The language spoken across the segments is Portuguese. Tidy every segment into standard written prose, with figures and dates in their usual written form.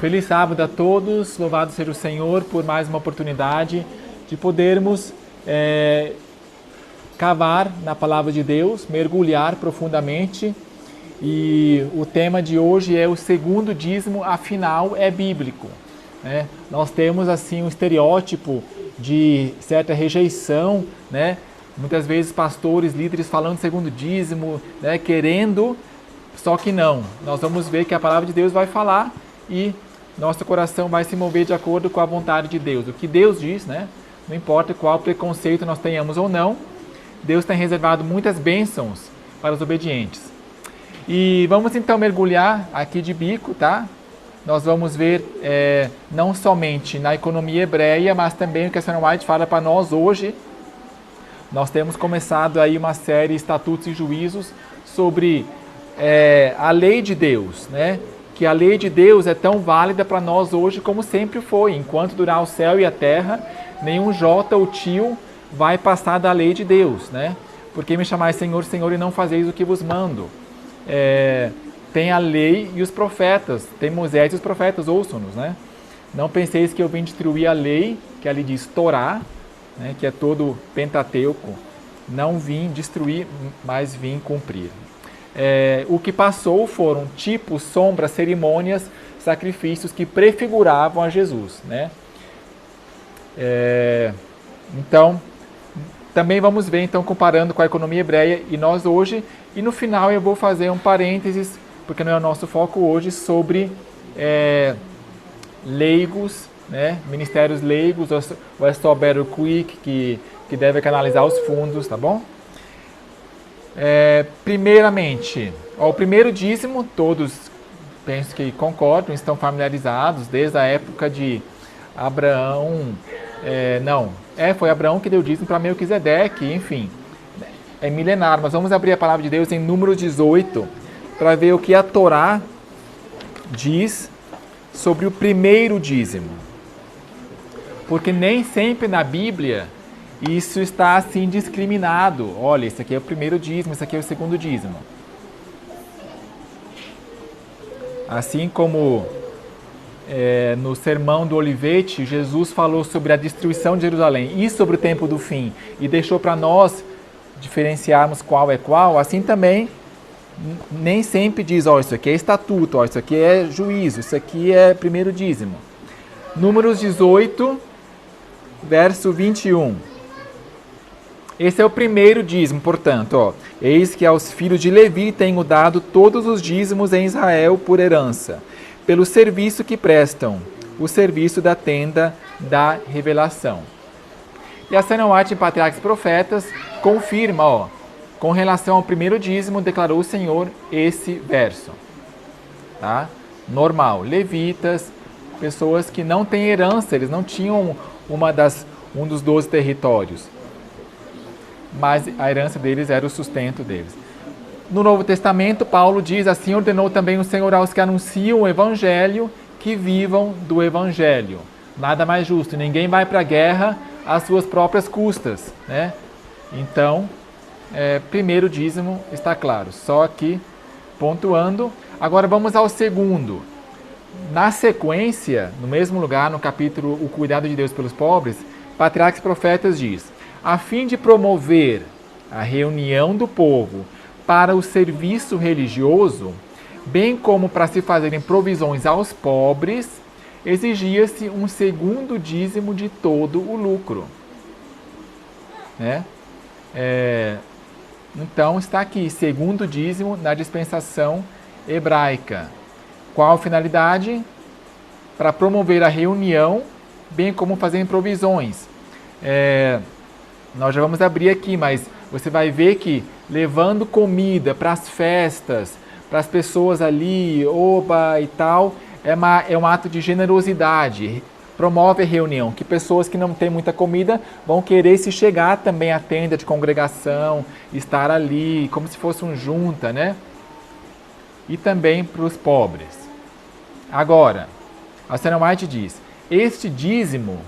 Feliz sábado a todos, louvado seja o Senhor por mais uma oportunidade de podermos cavar na Palavra de Deus, mergulhar profundamente. E o tema de hoje é o segundo dízimo, afinal é bíblico. Né? Nós temos assim um estereótipo de certa rejeição, né? Muitas vezes pastores, líderes falando segundo dízimo, né? Querendo, só que não. Nós vamos ver que a Palavra de Deus vai falar e nosso coração vai se mover de acordo com a vontade de Deus. O que Deus diz, né? Não importa qual preconceito nós tenhamos ou não, Deus tem reservado muitas bênçãos para os obedientes. E vamos então mergulhar aqui de bico, tá? Nós vamos ver não somente na economia hebreia, mas também o que a Ellen White fala para nós hoje. Nós temos começado aí uma série Estatutos e Juízos sobre a lei de Deus, né? Que a lei de Deus é tão válida para nós hoje como sempre foi. Enquanto durar o céu e a terra, nenhum jota ou tio vai passar da lei de Deus, né? Porque me chamais Senhor, Senhor, e não fazeis o que vos mando. Tem a lei e os profetas, tem Moisés e os profetas, ouçam-nos, né? Não penseis que eu vim destruir a lei, que ali diz Torá, né? Que é todo Pentateuco. Não vim destruir, mas vim cumprir. O que passou foram tipos, sombras, cerimônias, sacrifícios que prefiguravam a Jesus, né? Então, também vamos ver, então, comparando com a economia hebreia e nós hoje, e no final eu vou fazer um parênteses, porque não é o nosso foco hoje, sobre leigos, né? Ministérios leigos, ou é só Better Quick que deve canalizar os fundos, tá bom? Primeiramente, o primeiro dízimo, todos penso que concordam, estão familiarizados desde a época de Abraão. Foi Abraão que deu dízimo para Melquisedeque, enfim, é milenar. Mas vamos abrir a palavra de Deus em Números 18 para ver o que a Torá diz sobre o primeiro dízimo, porque nem sempre na Bíblia isso está assim discriminado. Olha, esse aqui é o primeiro dízimo, esse aqui é o segundo dízimo. Assim como no Sermão do Olivete, Jesus falou sobre a destruição de Jerusalém e sobre o tempo do fim, e deixou para nós diferenciarmos qual é qual, assim também nem sempre diz, isso aqui é estatuto, isso aqui é juízo, isso aqui é primeiro dízimo. Números 18, verso 21. Esse é o primeiro dízimo, portanto, eis que aos filhos de Levi tenho dado todos os dízimos em Israel por herança, pelo serviço que prestam, o serviço da tenda da revelação. E a Ellen White em Patriarcas e Profetas confirma, com relação ao primeiro dízimo, declarou o Senhor esse verso. Tá? Normal, levitas, pessoas que não têm herança, eles não tinham um dos 12 territórios, mas a herança deles era o sustento deles. No Novo Testamento, Paulo diz, assim ordenou também o Senhor aos que anunciam o Evangelho, que vivam do Evangelho. Nada mais justo, ninguém vai para a guerra às suas próprias custas, né? Então, primeiro dízimo está claro, só aqui pontuando. Agora vamos ao segundo. Na sequência, no mesmo lugar, no capítulo O Cuidado de Deus pelos Pobres, Patriarcas e Profetas diz, a fim de promover a reunião do povo para o serviço religioso, bem como para se fazerem provisões aos pobres, exigia-se um segundo dízimo de todo o lucro. Né? Então está aqui, segundo dízimo na dispensação hebraica. Qual a finalidade? Para promover a reunião, bem como fazer provisões. Nós já vamos abrir aqui, mas você vai ver que levando comida para as festas, para as pessoas ali, oba e tal, é um ato de generosidade. Promove a reunião, que pessoas que não têm muita comida vão querer se chegar também à tenda de congregação, estar ali, como se fosse um junta, né? E também para os pobres. Agora, a Ellen White diz, este dízimo,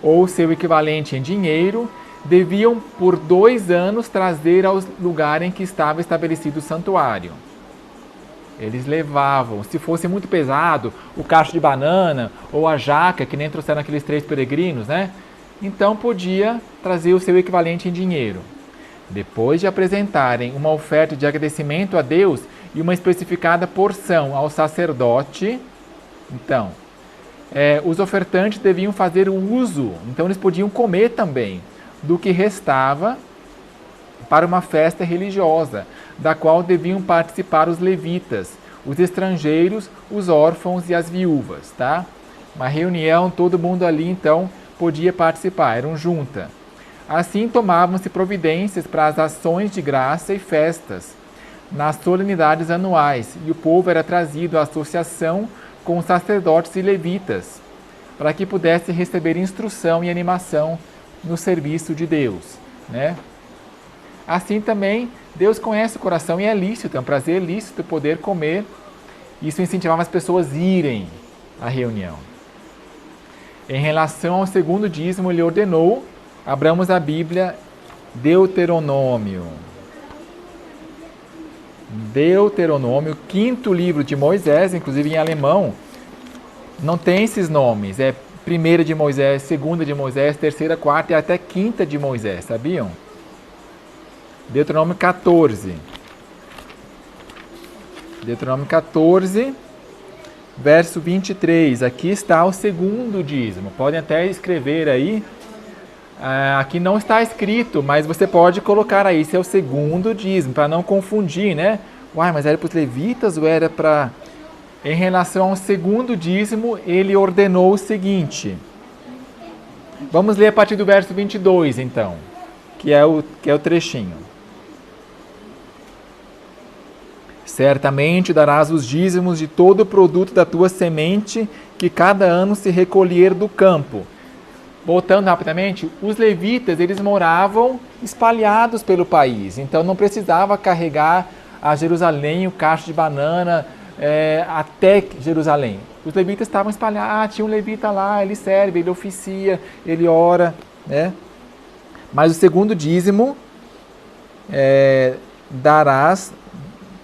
ou seu equivalente em dinheiro, deviam por 2 anos trazer ao lugar em que estava estabelecido o santuário. Eles levavam. Se fosse muito pesado, o cacho de banana ou a jaca, que nem trouxeram aqueles 3 peregrinos, né? Então podia trazer o seu equivalente em dinheiro. Depois de apresentarem uma oferta de agradecimento a Deus e uma especificada porção ao sacerdote, então, os ofertantes deviam fazer uso, então eles podiam comer também, do que restava para uma festa religiosa, da qual deviam participar os levitas, os estrangeiros, os órfãos e as viúvas, tá? Uma reunião, todo mundo ali então podia participar, eram junta. Assim tomavam-se providências para as ações de graça e festas, nas solenidades anuais, e o povo era trazido à associação com os sacerdotes e levitas, para que pudesse receber instrução e animação no serviço de Deus, né? Assim também, Deus conhece o coração e é lícito, é um prazer lícito poder comer. Isso incentivava as pessoas a irem à reunião. Em relação ao segundo dízimo, ele ordenou, abramos a Bíblia, Deuteronômio. Deuteronômio, 5º livro de Moisés, inclusive em alemão, não tem esses nomes. É 1ª de Moisés, 2ª de Moisés, 3ª, 4ª e até 5ª de Moisés, sabiam? Deuteronômio 14. Deuteronômio 14, verso 23. Aqui está o segundo dízimo. Podem até escrever aí. Aqui não está escrito, mas você pode colocar aí. Esse é o segundo dízimo, para não confundir, né? Uai, mas era para os levitas ou era para... Em relação ao segundo dízimo, ele ordenou o seguinte. Vamos ler a partir do verso 22, então, que é o trechinho. Certamente darás os dízimos de todo o produto da tua semente que cada ano se recolher do campo. Voltando rapidamente, os levitas, eles moravam espalhados pelo país, então não precisava carregar a Jerusalém o cacho de banana até Jerusalém. Os levitas estavam espalhados, tinha um levita lá, ele serve, ele oficia, ele ora, né? Mas o segundo dízimo darás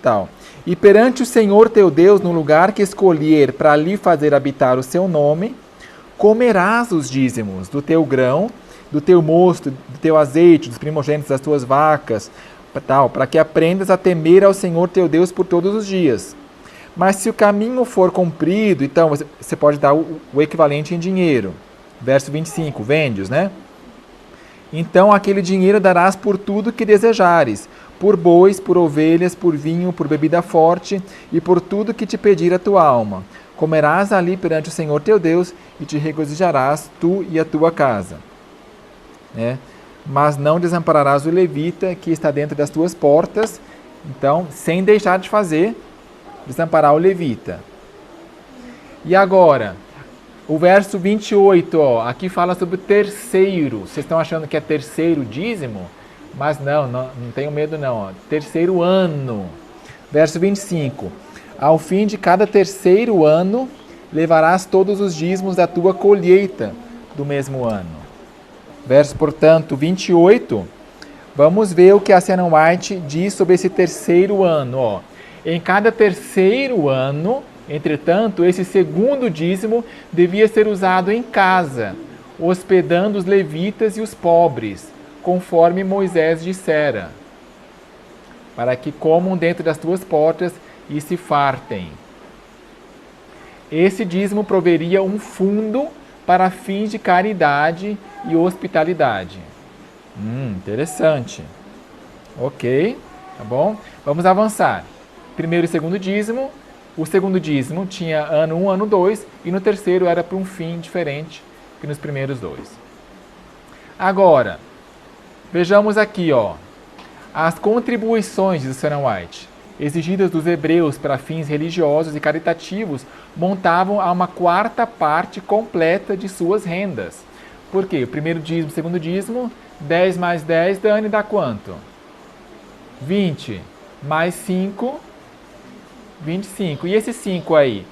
tal. E perante o Senhor teu Deus, no lugar que escolher para ali fazer habitar o seu nome, comerás os dízimos do teu grão, do teu mosto, do teu azeite, dos primogênitos das tuas vacas, tal, para que aprendas a temer ao Senhor teu Deus por todos os dias. Mas se o caminho for comprido, então você pode dar o equivalente em dinheiro. Verso 25, vende-os, né? Então aquele dinheiro darás por tudo que desejares, por bois, por ovelhas, por vinho, por bebida forte e por tudo que te pedir a tua alma. Comerás ali perante o Senhor teu Deus e te regozijarás tu e a tua casa. Né? Mas não desampararás o levita que está dentro das tuas portas, então, sem deixar de fazer, desamparar o levita. E agora, o verso 28, aqui fala sobre o terceiro. Vocês estão achando que é terceiro dízimo? Mas não tenham medo não. Terceiro ano. Verso 25. Ao fim de cada terceiro ano, levarás todos os dízimos da tua colheita do mesmo ano. Verso, portanto, 28. Vamos ver o que a Ellen White diz sobre esse terceiro ano. Em cada terceiro ano, entretanto, esse segundo dízimo devia ser usado em casa, hospedando os levitas e os pobres, conforme Moisés dissera, para que comam dentro das tuas portas e se fartem. Esse dízimo proveria um fundo para fins de caridade e hospitalidade. Interessante. Ok, tá bom? Vamos avançar. Primeiro e segundo dízimo. O segundo dízimo tinha ano 1, ano 2, e no terceiro era para um fim diferente que nos primeiros dois. Agora, vejamos aqui, as contribuições de Ellen White, exigidas dos hebreus para fins religiosos e caritativos, montavam a uma quarta parte completa de suas rendas. Por quê? O primeiro dízimo, o segundo dízimo, 10 mais 10, Dani, dá quanto? 20 mais 5, 25. E esse 5 aí?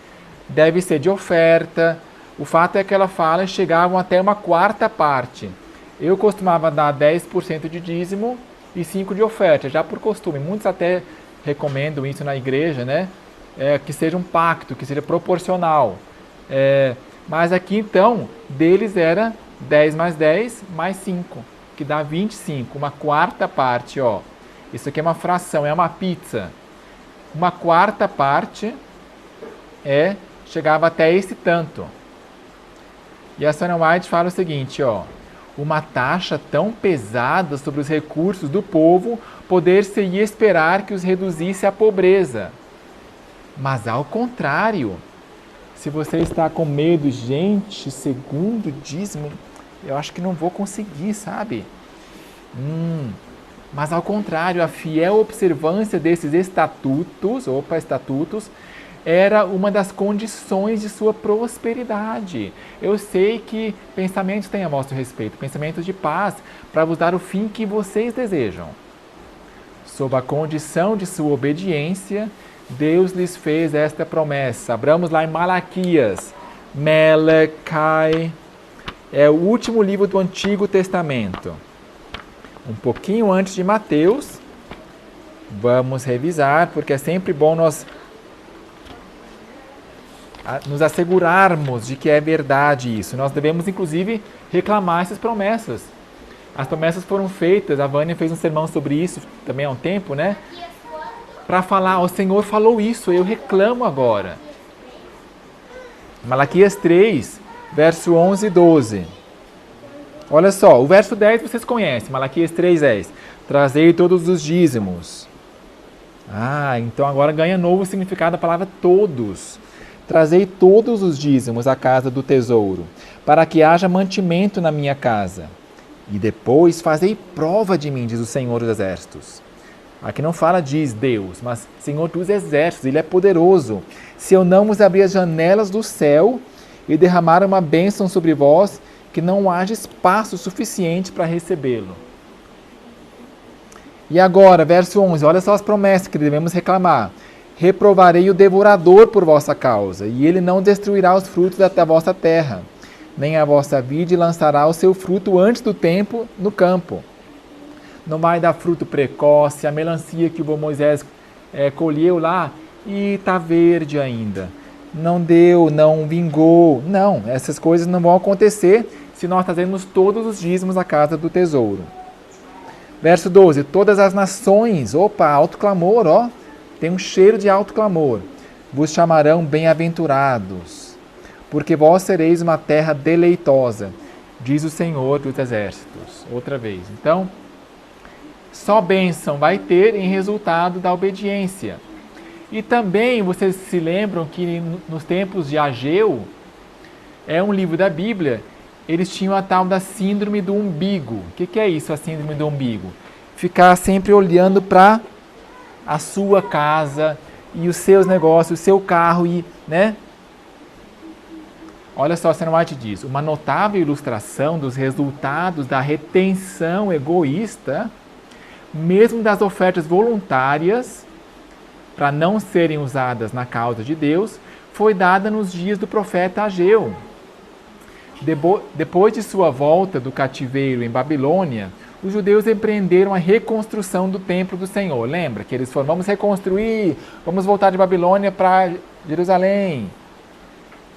Deve ser de oferta. O fato é que ela fala que chegavam até uma quarta parte. Eu costumava dar 10% de dízimo e 5% de oferta, já por costume. Muitos até recomendam isso na igreja, né? que seja um pacto, que seja proporcional. Mas aqui então, deles era 10 mais 10 mais 5, que dá 25, uma quarta parte, ó. Isso aqui é uma fração, é uma pizza. Uma quarta parte chegava até esse tanto. E a Sônia White fala o seguinte, ó: uma taxa tão pesada sobre os recursos do povo, poder-se-ia esperar que os reduzisse à pobreza. Mas ao contrário, se você está com medo, gente, segundo o dízimo, eu acho que não vou conseguir, sabe? Mas ao contrário, a fiel observância desses estatutos, era uma das condições de sua prosperidade. Eu sei que pensamentos têm a vosso respeito, pensamentos de paz, para vos dar o fim que vocês desejam. Sob a condição de sua obediência, Deus lhes fez esta promessa. Abramos lá em Malaquias. Melekai é o último livro do Antigo Testamento. Um pouquinho antes de Mateus. Vamos revisar, porque é sempre bom nós nos assegurarmos de que é verdade isso. Nós devemos, inclusive, reclamar essas promessas. As promessas foram feitas, a Vânia fez um sermão sobre isso também há um tempo, né? Para falar, o Senhor falou isso, eu reclamo agora. Malaquias 3, verso 11 e 12. Olha só, o verso 10 vocês conhecem, Malaquias 3:10. Trazei todos os dízimos. Então agora ganha novo significado a palavra todos. Trazei todos os dízimos à casa do tesouro, para que haja mantimento na minha casa. E depois fazei prova de mim, diz o Senhor dos Exércitos. Aqui não fala diz Deus, mas Senhor dos Exércitos, Ele é poderoso. Se eu não vos abrir as janelas do céu e derramar uma bênção sobre vós, que não haja espaço suficiente para recebê-lo. E agora, verso 11, olha só as promessas que devemos reclamar. Reprovarei o devorador por vossa causa, e ele não destruirá os frutos da vossa terra, nem a vossa vide lançará o seu fruto antes do tempo no campo. Não vai dar fruto precoce, a melancia que o Moisés colheu lá e está verde ainda. Não deu, não vingou. Não, essas coisas não vão acontecer se nós trazermos todos os dízimos à casa do tesouro. Verso 12, todas as nações, alto clamor, ó. Tem um cheiro de alto clamor. Vos chamarão bem-aventurados, porque vós sereis uma terra deleitosa, diz o Senhor dos Exércitos. Outra vez. Então, só bênção vai ter em resultado da obediência. E também, vocês se lembram que nos tempos de Ageu, é um livro da Bíblia, eles tinham a tal da síndrome do umbigo. O que é isso, a síndrome do umbigo? Ficar sempre olhando para a sua casa e os seus negócios, o seu carro, né? Olha só, Sônia White diz, uma notável ilustração dos resultados da retenção egoísta, mesmo das ofertas voluntárias, para não serem usadas na causa de Deus, foi dada nos dias do profeta Ageu. Depois de sua volta do cativeiro em Babilônia, os judeus empreenderam a reconstrução do templo do Senhor. Lembra que eles foram, vamos reconstruir, vamos voltar de Babilônia para Jerusalém.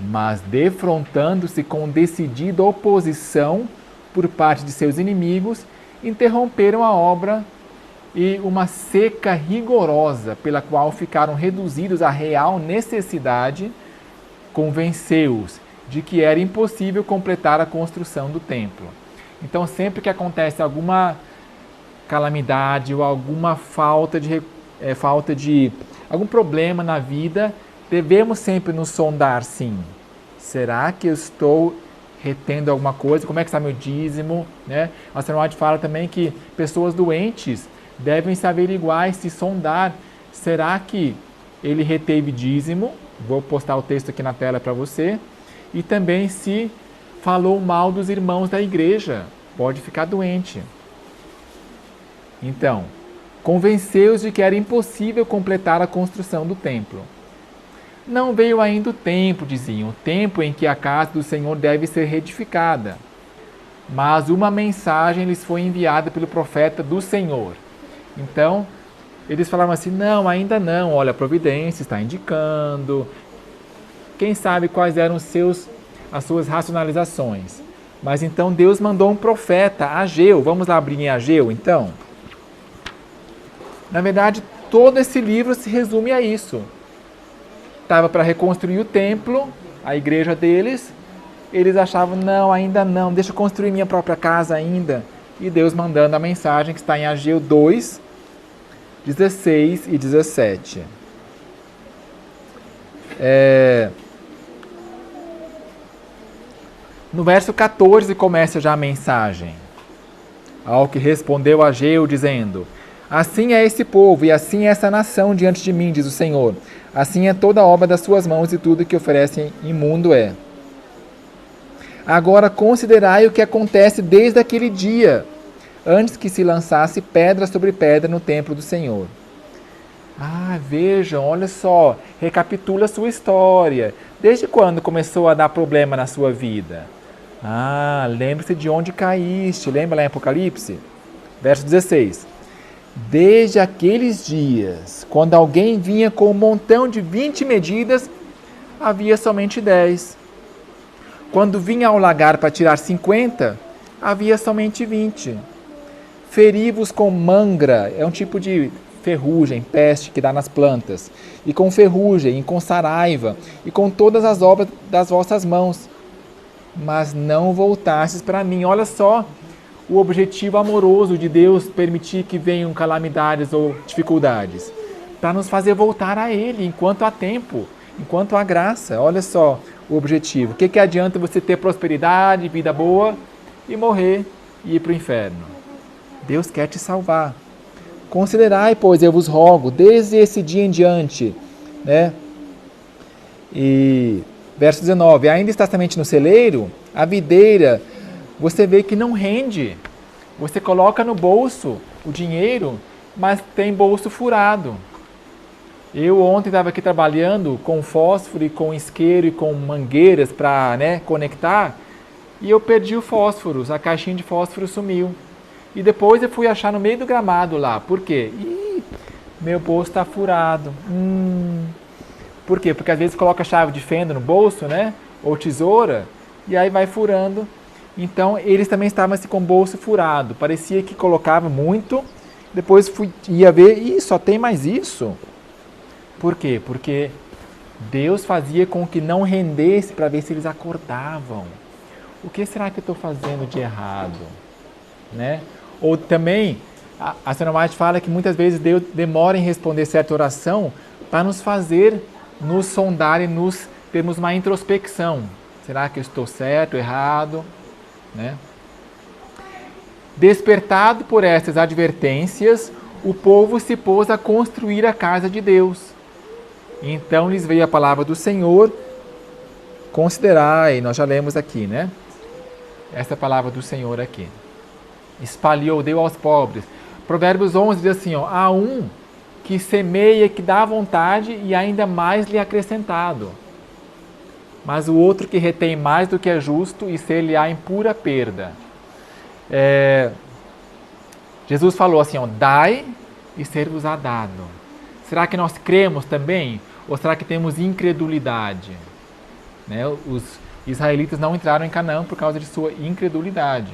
Mas defrontando-se com decidida oposição por parte de seus inimigos, interromperam a obra e uma seca rigorosa, pela qual ficaram reduzidos à real necessidade, convenceu-os de que era impossível completar a construção do templo. Então, sempre que acontece alguma calamidade ou alguma falta de algum problema na vida, devemos sempre nos sondar, sim. Será que eu estou retendo alguma coisa? Como é que está meu dízimo? Né? A Sônia White fala também que pessoas doentes devem se averiguar e se sondar. Será que ele reteve dízimo? Vou postar o texto aqui na tela para você. E também se falou mal dos irmãos da igreja, pode ficar doente. Então, convenceu-os de que era impossível completar a construção do templo. Não veio ainda o tempo, diziam, o tempo em que a casa do Senhor deve ser reedificada. Mas uma mensagem lhes foi enviada pelo profeta do Senhor. Então, eles falavam assim, não, ainda não, olha, a providência está indicando. Quem sabe quais eram as suas racionalizações. Mas então Deus mandou um profeta, Ageu. Vamos lá abrir em Ageu, então? Na verdade, todo esse livro se resume a isso. Estava para reconstruir o templo, a igreja deles. Eles achavam, não, ainda não, deixa eu construir minha própria casa ainda. E Deus mandando a mensagem que está em Ageu 2, 16 e 17. No verso 14 começa já a mensagem. Ao que respondeu Ageu, dizendo, assim é esse povo e assim é essa nação diante de mim, diz o Senhor. Assim é toda a obra das suas mãos e tudo que oferecem imundo é. Agora considerai o que acontece desde aquele dia, antes que se lançasse pedra sobre pedra no templo do Senhor. Vejam, olha só, recapitula a sua história. Desde quando começou a dar problema na sua vida? Lembre-se de onde caíste. Lembra lá em Apocalipse? Verso 16. Desde aqueles dias, quando alguém vinha com um montão de 20 medidas, havia somente 10. Quando vinha ao lagar para tirar 50, havia somente 20. Feri-vos com mangra, é um tipo de ferrugem, peste que dá nas plantas, e com ferrugem, e com saraiva, e com todas as obras das vossas mãos. Mas não voltastes para mim. Olha só o objetivo amoroso de Deus permitir que venham calamidades ou dificuldades. Para nos fazer voltar a Ele enquanto há tempo, enquanto há graça. Olha só o objetivo. O que adianta você ter prosperidade, vida boa e morrer e ir para o inferno? Deus quer te salvar. Considerai, pois, eu vos rogo, desde esse dia em diante, né? E verso 19, ainda está semente no celeiro, a videira, você vê que não rende. Você coloca no bolso o dinheiro, mas tem bolso furado. Eu ontem estava aqui trabalhando com fósforo e com isqueiro e com mangueiras para conectar, e eu perdi o fósforo, a caixinha de fósforo sumiu. E depois eu fui achar no meio do gramado lá. Por quê? Meu bolso está furado. Por quê? Porque às vezes coloca a chave de fenda no bolso, ou tesoura, e aí vai furando. Então, eles também estavam assim, com o bolso furado. Parecia que colocava muito, depois ia ver, só tem mais isso. Por quê? Porque Deus fazia com que não rendesse para ver se eles acordavam. O que será que eu estou fazendo de errado? Ou também, a Senhora White fala que muitas vezes Deus demora em responder certa oração para nos fazer, nos sondar e nos termos uma introspecção. Será que eu estou certo, errado? Despertado por estas advertências, o povo se pôs a construir a casa de Deus. Então lhes veio a palavra do Senhor, considerai, nós já lemos aqui, essa palavra do Senhor aqui. Espalhou, deu aos pobres. Provérbios 11 diz assim, há um que semeia, que dá vontade e ainda mais lhe é acrescentado. Mas o outro que retém mais do que é justo e ser-lhe-á em pura perda. Jesus falou assim, dai e ser-vos-á dado. Será que nós cremos também? Ou será que temos incredulidade? Os israelitas não entraram em Canaã por causa de sua incredulidade.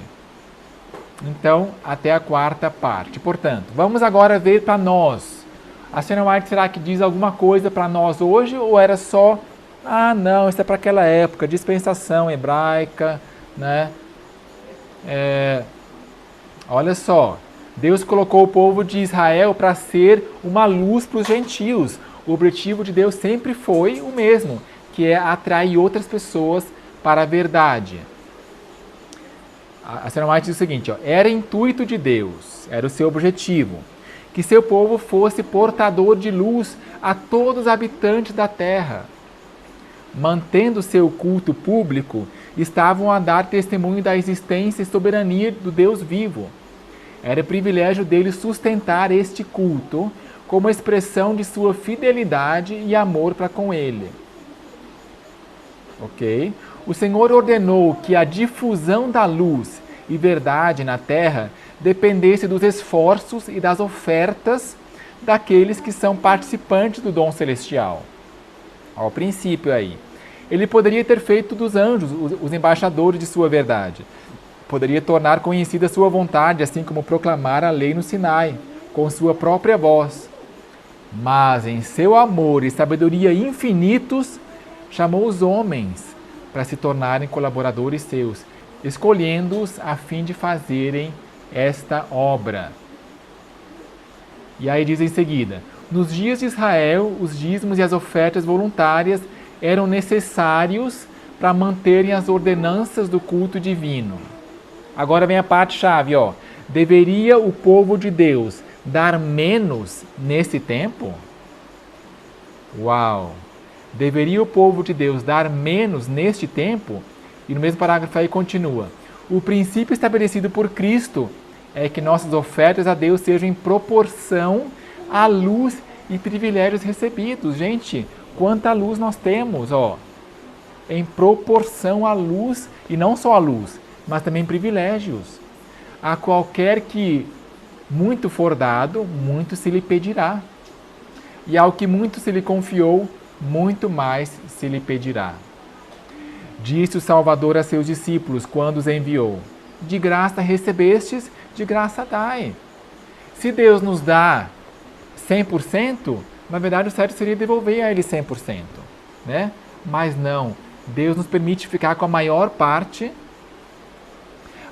Então, até a quarta parte. Portanto, vamos agora ver para nós. A Senhora White, será que diz alguma coisa para nós hoje? Ou era só, não, isso é para aquela época, dispensação hebraica, olha só, Deus colocou o povo de Israel para ser uma luz para os gentios. O objetivo de Deus sempre foi o mesmo, que é atrair outras pessoas para a verdade. A Senhora White diz o seguinte, era intuito de Deus, era o seu objetivo, que seu povo fosse portador de luz a todos os habitantes da terra. Mantendo seu culto público, estavam a dar testemunho da existência e soberania do Deus vivo. Era privilégio deles sustentar este culto como expressão de sua fidelidade e amor para com ele. Ok? O Senhor ordenou que a difusão da luz e verdade na terra dependesse dos esforços e das ofertas daqueles que são participantes do dom celestial. Ao princípio aí. Ele poderia ter feito dos anjos os embaixadores de sua verdade. Poderia tornar conhecida sua vontade, assim como proclamar a lei no Sinai, com sua própria voz. Mas em seu amor e sabedoria infinitos, chamou os homens para se tornarem colaboradores seus, escolhendo-os a fim de fazerem esta obra. E aí diz em seguida: nos dias de Israel, os dízimos e as ofertas voluntárias eram necessários para manterem as ordenanças do culto divino. Agora vem a parte-chave, ó. Deveria o povo de Deus dar menos nesse tempo? Uau! Deveria o povo de Deus dar menos neste tempo? E no mesmo parágrafo aí continua: o princípio estabelecido por Cristo é que nossas ofertas a Deus sejam em proporção à luz e privilégios recebidos. Gente, quanta luz nós temos, ó. Em proporção à luz, e não só à luz, mas também privilégios. A qualquer que muito for dado, muito se lhe pedirá. E ao que muito se lhe confiou, muito mais se lhe pedirá. Disse o Salvador a seus discípulos quando os enviou: de graça recebestes, de graça dai. Se Deus nos dá 100%, na verdade o certo seria devolver a Ele 100%, né? Mas não, Deus nos permite ficar com a maior parte,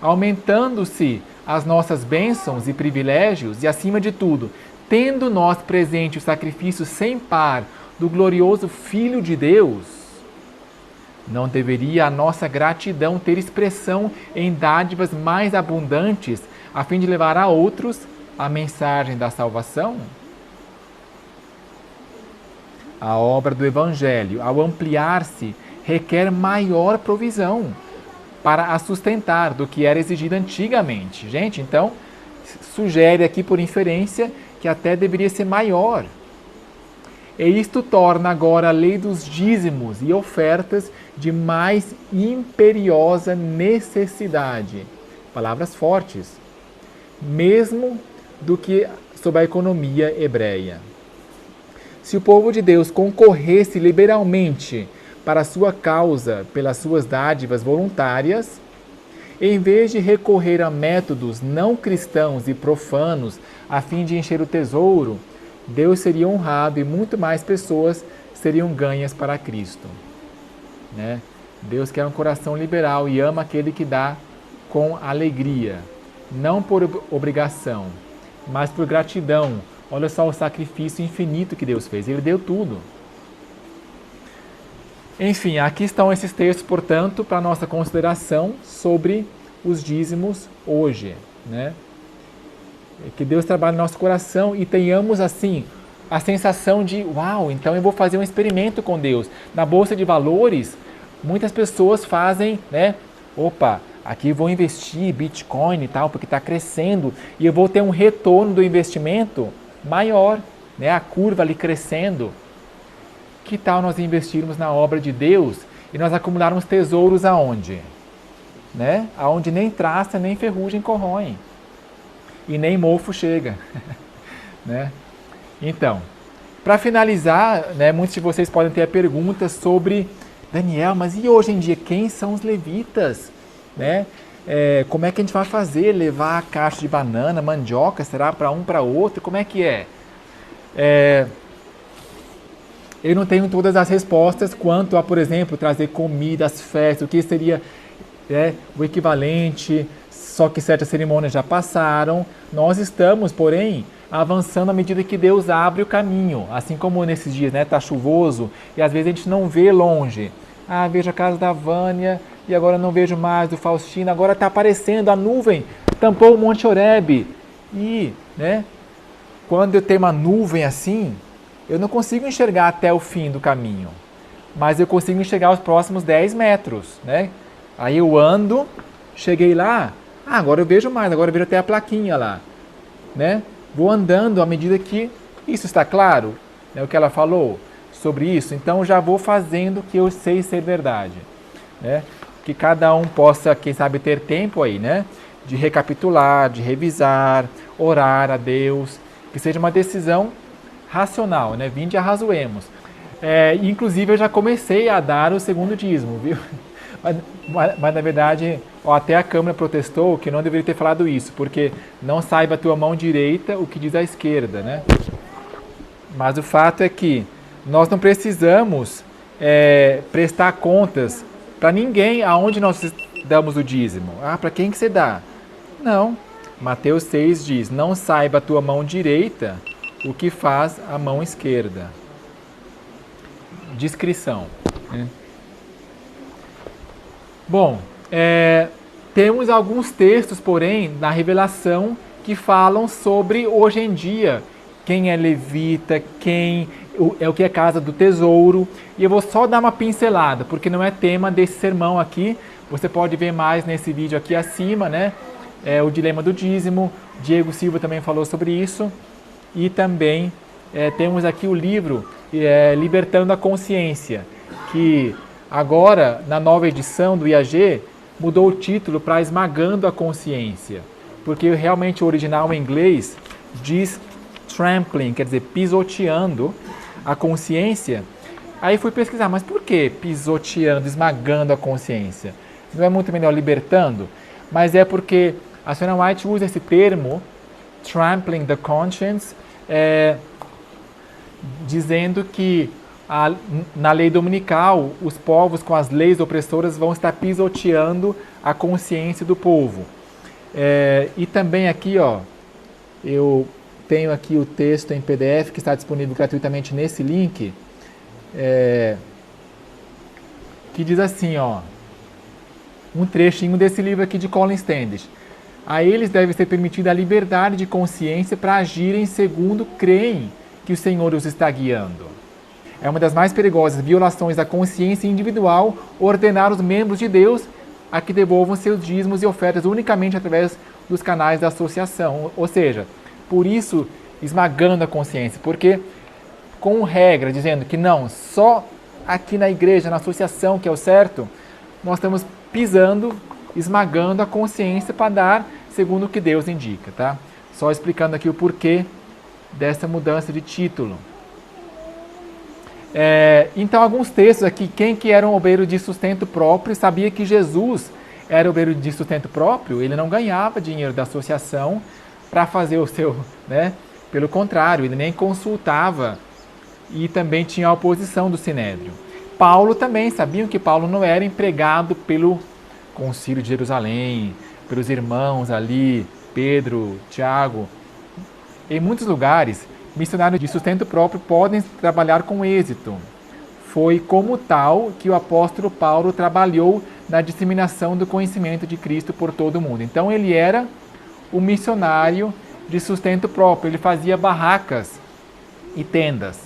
aumentando-se as nossas bênçãos e privilégios, e acima de tudo, tendo nós presente o sacrifício sem par do glorioso Filho de Deus, não deveria a nossa gratidão ter expressão em dádivas mais abundantes, a fim de levar a outros a mensagem da salvação? A obra do Evangelho, ao ampliar-se, requer maior provisão para a sustentar do que era exigido antigamente. Gente, então, sugere aqui por inferência que até deveria ser maior. E isto torna agora a lei dos dízimos e ofertas de mais imperiosa necessidade. Palavras fortes. Mesmo do que sob a economia hebreia. Se o povo de Deus concorresse liberalmente para a sua causa pelas suas dádivas voluntárias, em vez de recorrer a métodos não cristãos e profanos a fim de encher o tesouro, Deus seria honrado e muito mais pessoas seriam ganhas para Cristo. Né? Deus quer um coração liberal e ama aquele que dá com alegria, não por obrigação, mas por gratidão. Olha só o sacrifício infinito que Deus fez, Ele deu tudo. Enfim, aqui estão esses textos, portanto, para nossa consideração sobre os dízimos hoje, né? Que Deus trabalhe no nosso coração e tenhamos, assim, a sensação de, uau, então eu vou fazer um experimento com Deus. Na Bolsa de Valores, muitas pessoas fazem, né? Opa, aqui eu vou investir Bitcoin e tal, porque está crescendo e eu vou ter um retorno do investimento maior, né? A curva ali crescendo. Que tal nós investirmos na obra de Deus e nós acumularmos tesouros aonde? Né? Aonde nem traça, nem ferrugem corroem. E nem mofo chega. Né? Então, para finalizar, né, muitos de vocês podem ter perguntas sobre, Daniel, mas e hoje em dia, quem são os levitas? Né? Como é que a gente vai fazer? Levar a caixa de banana, mandioca, será para um, para outro? Como é que é? Eu não tenho todas as respostas quanto a, por exemplo, trazer comida às festas, o que seria o equivalente, só que certas cerimônias já passaram. Nós estamos, porém, avançando à medida que Deus abre o caminho, assim como nesses dias, né, tá chuvoso e às vezes a gente não vê longe. Ah, vejo a casa da Vânia e agora não vejo mais do Faustino, agora está aparecendo a nuvem, tampou o Monte Horebe. E, né, quando eu tenho uma nuvem assim, eu não consigo enxergar até o fim do caminho, mas eu consigo enxergar os próximos 10 metros, né? Aí eu ando, cheguei lá, agora eu vejo mais, agora eu vejo até a plaquinha lá, né? Vou andando à medida que isso está claro, né, o que ela falou sobre isso, então já vou fazendo o que eu sei ser verdade, né? Que cada um possa, quem sabe, ter tempo aí, né? De recapitular, de revisar, orar a Deus, que seja uma decisão racional, né? Vinde e arrazoemos. Inclusive eu já comecei a dar o segundo dízimo, viu? Mas na verdade, até a Câmara protestou que não deveria ter falado isso, porque não saiba a tua mão direita o que diz a esquerda, né? Mas o fato é que nós não precisamos prestar contas para ninguém aonde nós damos o dízimo. Para quem que você dá? Não. Mateus 6 diz, não saiba a tua mão direita o que faz a mão esquerda. Discrição. Né? Bom, temos alguns textos, porém, na Revelação que falam sobre, hoje em dia, quem é levita, o que é casa do tesouro. E eu vou só dar uma pincelada, porque não é tema desse sermão aqui. Você pode ver mais nesse vídeo aqui acima, né? O dilema do dízimo. Diego Silva também falou sobre isso. E também temos aqui o livro Libertando a Consciência, que agora, na nova edição do IAG, mudou o título para Esmagando a Consciência, porque realmente o original em inglês diz trampling, quer dizer, pisoteando a consciência. Aí fui pesquisar, mas por que pisoteando, esmagando a consciência? Não é muito melhor libertando? Mas é porque a senhora White usa esse termo, trampling the conscience, dizendo que na lei dominical, os povos com as leis opressoras vão estar pisoteando a consciência do povo. E também aqui, eu tenho aqui o texto em PDF que está disponível gratuitamente nesse link, que diz assim, um trechinho desse livro aqui de Colin Standish. A eles deve ser permitida a liberdade de consciência para agirem segundo creem que o Senhor os está guiando. É uma das mais perigosas violações da consciência individual ordenar os membros de Deus a que devolvam seus dízimos e ofertas unicamente através dos canais da associação. Ou seja, por isso esmagando a consciência, porque com regra dizendo que não, só aqui na igreja, na associação que é o certo, nós estamos pisando, esmagando a consciência para dar segundo o que Deus indica, tá? Só explicando aqui o porquê dessa mudança de título. Então, alguns textos aqui, quem que era um obreiro de sustento próprio sabia que Jesus era obreiro de sustento próprio, ele não ganhava dinheiro da associação para fazer o seu, né? Pelo contrário, ele nem consultava e também tinha a oposição do Sinédrio. Paulo também, sabiam que Paulo não era empregado pelo Concílio de Jerusalém, pelos irmãos ali, Pedro, Tiago. Em muitos lugares, missionários de sustento próprio podem trabalhar com êxito. Foi como tal que o apóstolo Paulo trabalhou na disseminação do conhecimento de Cristo por todo o mundo. Então ele era o missionário de sustento próprio, ele fazia barracas e tendas.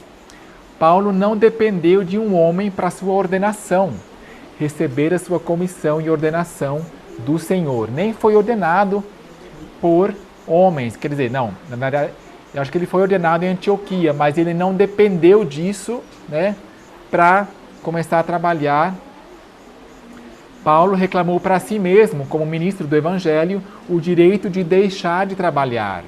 Paulo não dependeu de um homem para sua ordenação, receber a sua comissão e ordenação do Senhor. Nem foi ordenado por homens, quer dizer, não, na verdade, eu acho que ele foi ordenado em Antioquia, mas ele não dependeu disso, né, para começar a trabalhar. Paulo reclamou para si mesmo, como ministro do Evangelho, o direito de deixar de trabalhar.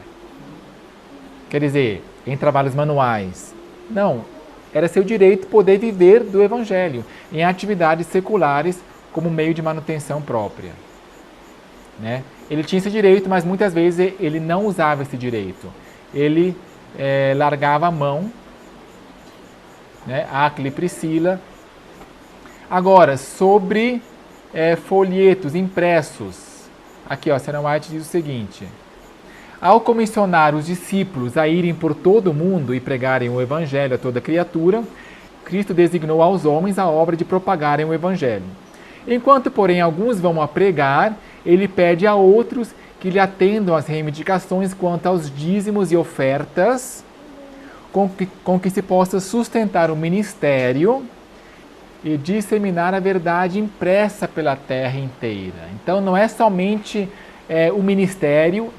Quer dizer, em trabalhos manuais. Não, era seu direito poder viver do Evangelho em atividades seculares como meio de manutenção própria. Né? Ele tinha esse direito, mas muitas vezes ele não usava esse direito. Ele largava a mão, né? Áquila e Priscila. Agora, sobre folhetos impressos, aqui a Sarah White diz o seguinte: ao comissionar os discípulos a irem por todo o mundo e pregarem o Evangelho a toda criatura, Cristo designou aos homens a obra de propagarem o Evangelho. Enquanto, porém, alguns vão a pregar, ele pede a outros que lhe atendam às reivindicações quanto aos dízimos e ofertas, com que se possa sustentar o ministério e disseminar a verdade impressa pela terra inteira. Então, não é somente o ministério,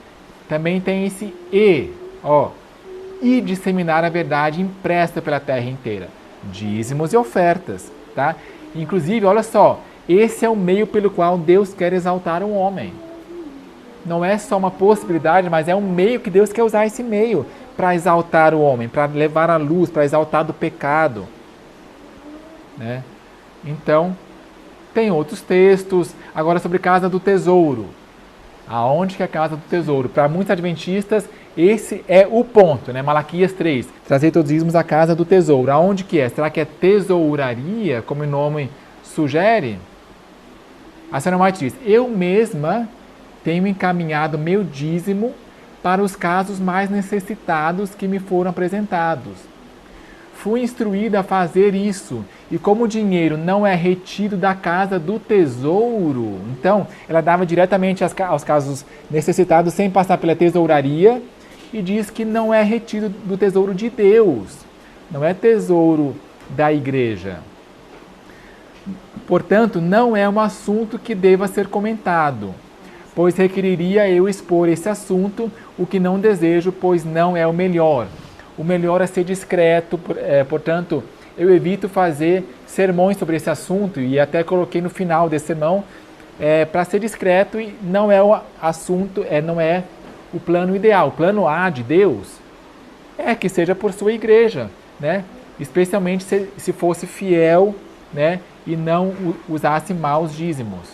também tem esse e disseminar a verdade impressa pela terra inteira. Dízimos e ofertas, tá? Inclusive, olha só, esse é o meio pelo qual Deus quer exaltar o homem. não é só uma possibilidade, mas é um meio que Deus quer usar esse meio para exaltar o homem, para levar a luz, para exaltar do pecado. Né? Então, tem outros textos. Agora, sobre casa do tesouro. Aonde que é a casa do tesouro? Para muitos adventistas, esse é o ponto, né? Malaquias 3. Trazer todos os dízimos à casa do tesouro. Aonde que é? Será que é tesouraria, como o nome sugere? A senhora White diz, eu mesma tenho encaminhado meu dízimo para os casos mais necessitados que me foram apresentados. Fui instruída a fazer isso, e como o dinheiro não é retido da casa do tesouro, então ela dava diretamente aos casos necessitados sem passar pela tesouraria, e diz que não é retido do tesouro de Deus, não é tesouro da igreja. Portanto, não é um assunto que deva ser comentado, pois requeriria eu expor esse assunto, o que não desejo, pois não é o melhor. O melhor é ser discreto, portanto, eu evito fazer sermões sobre esse assunto, e até coloquei no final desse sermão, para ser discreto, e não é o assunto, não é o plano ideal. O plano A de Deus é que seja por sua igreja, né? Especialmente se fosse fiel, né? E não usasse maus dízimos.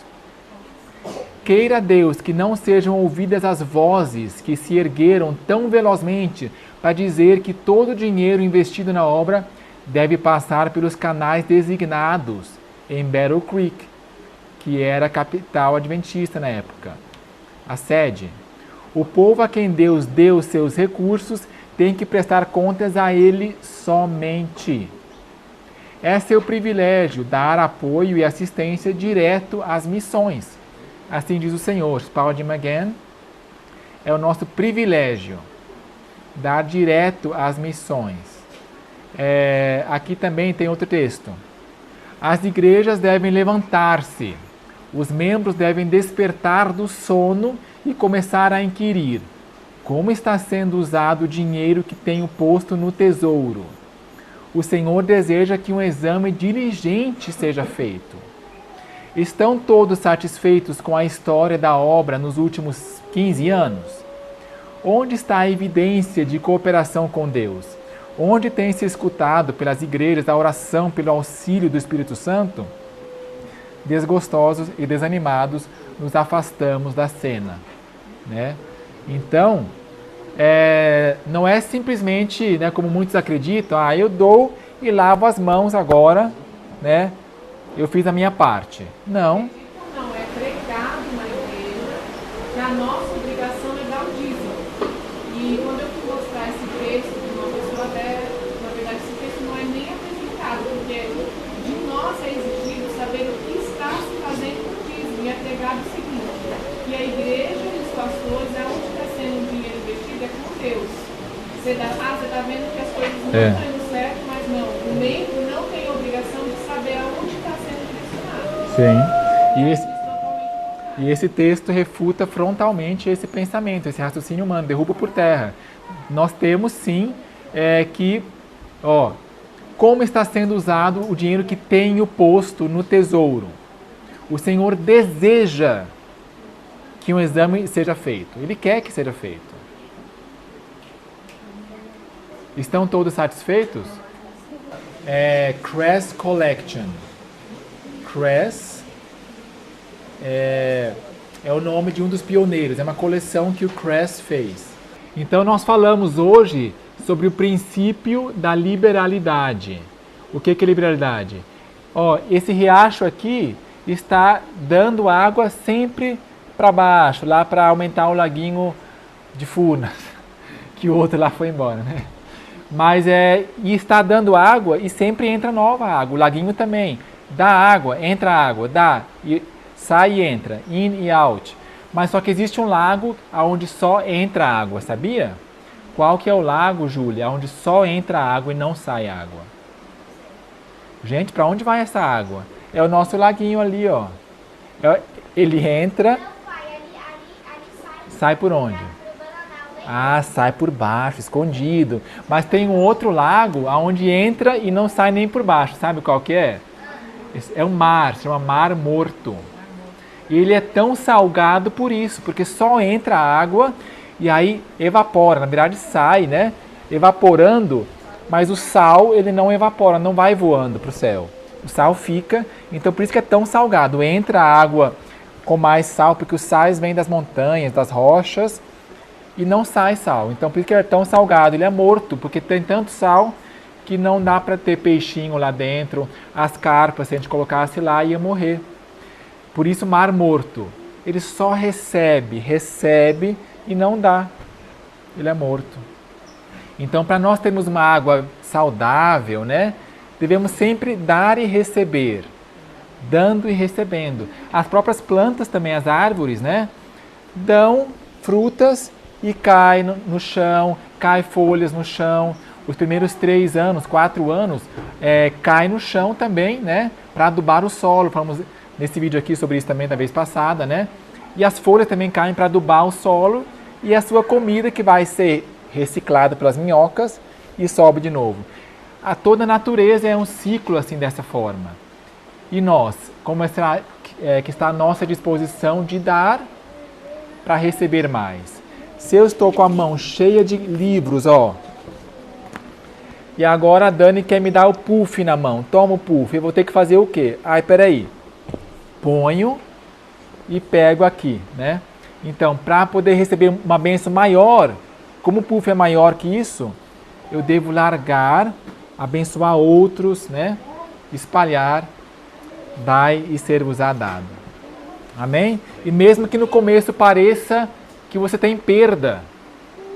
Queira Deus que não sejam ouvidas as vozes que se ergueram tão velozmente para dizer que todo o dinheiro investido na obra deve passar pelos canais designados em Battle Creek, que era a capital adventista na época, a sede. O povo a quem Deus deu seus recursos tem que prestar contas a Ele somente. É seu privilégio dar apoio e assistência direto às missões. Assim diz o Senhor. Spalding McGann, é o nosso privilégio dar direto às missões. Aqui também tem outro texto. As igrejas devem levantar-se, os membros devem despertar do sono e começar a inquirir como está sendo usado o dinheiro que tenho posto no tesouro. O Senhor deseja que um exame diligente seja feito. Estão todos satisfeitos com a história da obra nos últimos 15 anos? Onde está a evidência de cooperação com Deus? Onde tem se escutado pelas igrejas a oração pelo auxílio do Espírito Santo? Desgostosos e desanimados, nos afastamos da cena. Né? Então, não é simplesmente, né, como muitos acreditam, eu dou e lavo as mãos agora, né? Eu fiz a minha parte. Não. Não, é pregado na igreja que a nossa obrigação é dar o dízimo. E quando eu fui mostrar esse texto, uma pessoa até, na verdade, esse texto não é nem apresentado, porque de nós é exigido saber o que está se fazendo com o dízimo. E é pregado o seguinte, que a igreja e os pastores, aonde está sendo o dinheiro investido, é com Deus. Você está vendo que as coisas não estão indo certo, mas não. O membro não tem a obrigação de saber aonde está sendo direcionado. Sim. E esse texto refuta frontalmente esse pensamento, esse raciocínio humano, derruba por terra. Nós temos sim como está sendo usado o dinheiro que tenho posto no tesouro. O Senhor deseja que um exame seja feito. Ele quer que seja feito. Estão todos satisfeitos? Crest Collection. Crest é o nome de um dos pioneiros. É uma coleção que o Crest fez. Então nós falamos hoje sobre o princípio da liberalidade. O que é liberalidade? Esse riacho aqui está dando água sempre para baixo, lá para aumentar o laguinho de Furnas, que o outro lá foi embora, né? Mas e está dando água e sempre entra nova água. O laguinho também dá água, entra água, dá, e sai e entra, in e out. Mas só que existe um lago onde só entra água, sabia? Qual que é o lago, Júlia, onde só entra água e não sai água? Gente, para onde vai essa água? É o nosso laguinho ali, ó. Ele entra, sai por onde? Sai por baixo, escondido. Mas tem um outro lago onde entra e não sai nem por baixo. Sabe qual que é? É um mar, se chama Mar Morto. Ele é tão salgado por isso, porque só entra água e aí evapora, na verdade sai, né? Evaporando, mas o sal ele não evapora, não vai voando para o céu. O sal fica, então por isso que é tão salgado. Entra água com mais sal, porque os sais vêm das montanhas, das rochas, e não sai sal. Então por isso que ele é tão salgado, ele é morto, porque tem tanto sal que não dá para ter peixinho lá dentro. As carpas, se a gente colocasse lá, ia morrer. Por isso, mar morto. Ele só recebe e não dá. Ele é morto. Então, para nós termos uma água saudável, né, devemos sempre dar e receber. Dando e recebendo. As próprias plantas também, as árvores, né, dão frutas e cai no chão, cai folhas no chão. Os primeiros 3 anos, 4 anos, cai no chão também, né, para adubar o solo. Falamos nesse vídeo aqui sobre isso também da vez passada, né? E as folhas também caem para adubar o solo e a sua comida que vai ser reciclada pelas minhocas e sobe de novo. Toda a natureza é um ciclo assim dessa forma. E nós, como que está à nossa disposição de dar para receber mais? Se eu estou com a mão cheia de livros, ó, e agora a Dani quer me dar o puff na mão, toma o puff, eu vou ter que fazer o quê? Ai, peraí. Ponho e pego aqui, né? Então, para poder receber uma bênção maior, como o puff é maior que isso, eu devo largar, abençoar outros, né? Espalhar, dai e ser-vos-á dado. Amém? E mesmo que no começo pareça que você tem perda,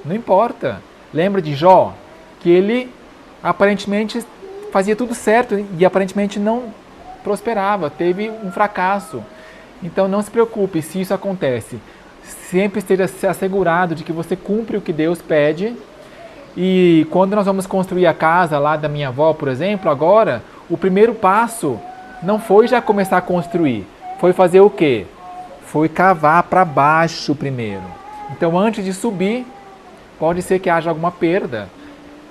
não importa. Lembra de Jó? Que ele aparentemente fazia tudo certo e aparentemente não prosperava, teve um fracasso. Então não se preocupe se isso acontece. Sempre esteja assegurado de que você cumpre o que Deus pede. E quando nós vamos construir a casa lá da minha avó, por exemplo, agora, o primeiro passo não foi já começar a construir. Foi fazer o quê? Foi cavar para baixo primeiro. Então antes de subir, pode ser que haja alguma perda.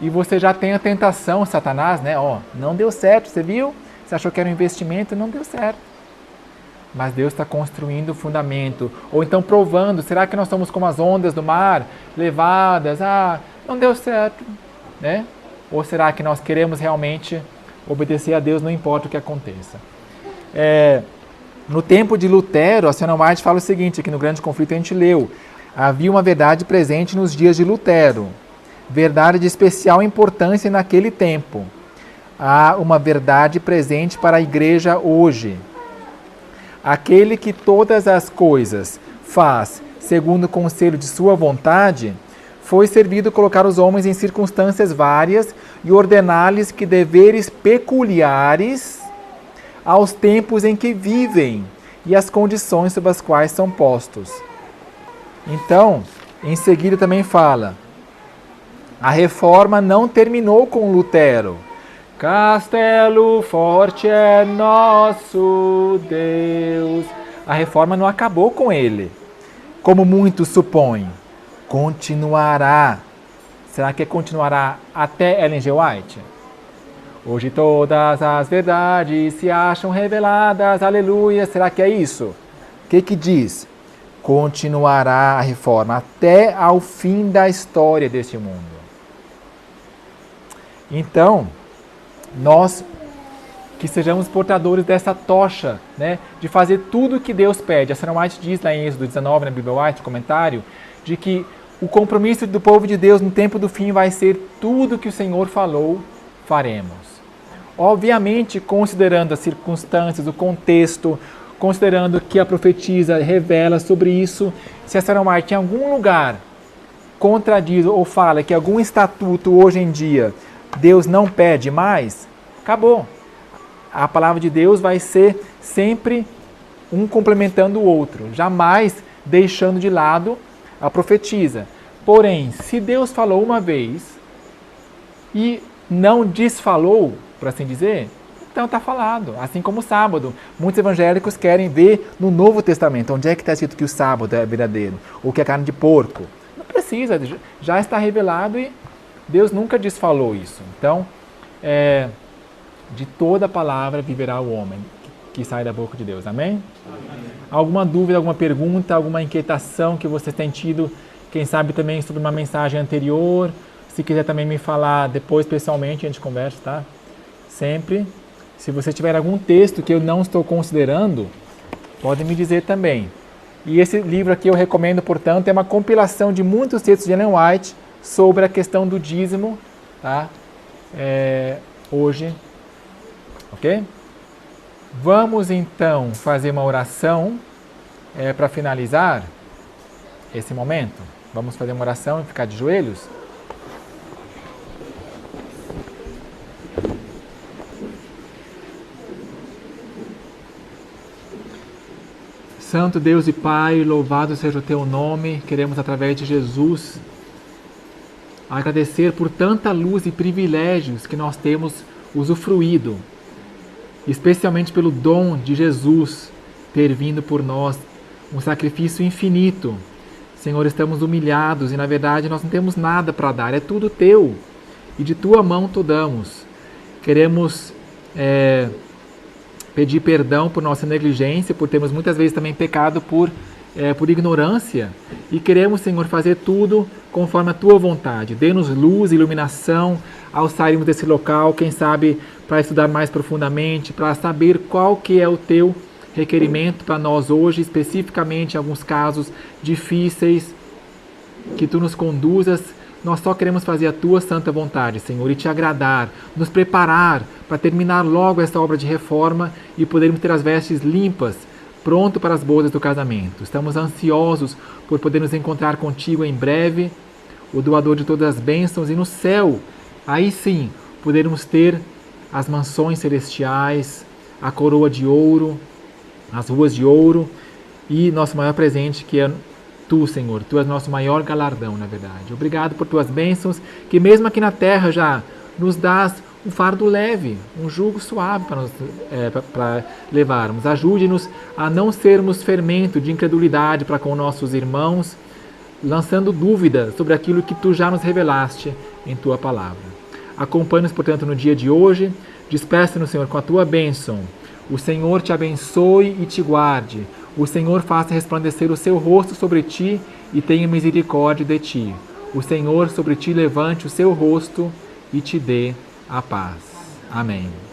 E você já tem a tentação, Satanás, né? Ó, não deu certo, você viu? Você achou que era um investimento, não deu certo. Mas Deus está construindo o fundamento. Ou então provando, será que nós somos como as ondas do mar, levadas? Não deu certo, né? Ou será que nós queremos realmente obedecer a Deus, não importa o que aconteça? No tempo de Lutero, a Senhora White fala o seguinte, aqui no Grande Conflito a gente leu, havia uma verdade presente nos dias de Lutero, verdade de especial importância naquele tempo. Há uma verdade presente para a igreja hoje. Aquele que todas as coisas faz segundo o conselho de sua vontade, foi servido colocar os homens em circunstâncias várias e ordenar-lhes que deveres peculiares aos tempos em que vivem e às condições sob as quais são postos. Então, em seguida também fala, a reforma não terminou com Lutero. Castelo forte é nosso Deus. A reforma não acabou com ele, como muitos supõem. Continuará. Será que continuará até Ellen G. White? Hoje todas as verdades se acham reveladas, aleluia. Será que é isso? O que diz? Continuará a reforma até ao fim da história deste mundo. Então, nós que sejamos portadores dessa tocha, né, de fazer tudo o que Deus pede. A Senhora White diz lá em Êxodo 19, na Bíblia White, no comentário, de que o compromisso do povo de Deus no tempo do fim vai ser tudo que o Senhor falou, faremos. Obviamente, considerando as circunstâncias, o contexto, considerando que a profetisa revela sobre isso, se a Senhora White em algum lugar contradiz ou fala que algum estatuto hoje em dia Deus não pede mais, acabou. A palavra de Deus vai ser sempre um complementando o outro, jamais deixando de lado a profetisa. Porém, se Deus falou uma vez e não desfalou, por assim dizer, então está falado. Assim como o sábado. Muitos evangélicos querem ver no Novo Testamento onde é que está escrito que o sábado é verdadeiro, ou que é carne de porco. Não precisa, já está revelado e Deus nunca desfalou isso. Então, de toda palavra viverá o homem. que sai da boca de Deus. Amém? Alguma dúvida, alguma pergunta, alguma inquietação que você tem tido, quem sabe também sobre uma mensagem anterior? Se quiser também me falar depois pessoalmente, a gente conversa, tá? Sempre. Se você tiver algum texto que eu não estou considerando, pode me dizer também. E esse livro aqui eu recomendo, portanto, é uma compilação de muitos textos de Ellen White sobre a questão do dízimo, tá? Hoje, ok? Vamos então fazer uma oração para finalizar esse momento. Vamos fazer uma oração e ficar de joelhos? Santo Deus e Pai, louvado seja o Teu nome. Queremos, através de Jesus, agradecer por tanta luz e privilégios que nós temos usufruído, especialmente pelo dom de Jesus ter vindo por nós, um sacrifício infinito. Senhor, estamos humilhados e, na verdade, nós não temos nada para dar, é tudo Teu, e de Tua mão Te damos. Queremos pedir perdão por nossa negligência, por termos muitas vezes também pecado por ignorância, e queremos, Senhor, fazer tudo conforme a Tua vontade. Dê-nos luz e iluminação ao sairmos desse local, quem sabe para estudar mais profundamente, para saber qual que é o Teu requerimento para nós hoje, especificamente em alguns casos difíceis, que Tu nos conduzas. Nós só queremos fazer a Tua santa vontade, Senhor, e Te agradar, nos preparar para terminar logo essa obra de reforma e podermos ter as vestes limpas, pronto para as bodas do casamento. Estamos ansiosos por poder nos encontrar contigo em breve, o doador de todas as bênçãos, e no céu, aí sim, podermos ter as mansões celestiais, a coroa de ouro, as ruas de ouro e nosso maior presente, que é Tu, Senhor. Tu és nosso maior galardão, na verdade. Obrigado por Tuas bênçãos, que mesmo aqui na terra já nos dás um fardo leve, um jugo suave para levarmos. Ajude-nos a não sermos fermento de incredulidade para com nossos irmãos, lançando dúvida sobre aquilo que Tu já nos revelaste em Tua palavra. Acompanhe-nos, portanto, no dia de hoje. Despeça-nos, Senhor, com a Tua bênção. O Senhor te abençoe e te guarde. O Senhor faça resplandecer o seu rosto sobre ti e tenha misericórdia de ti. O Senhor sobre ti levante o seu rosto e te dê a paz. Amém.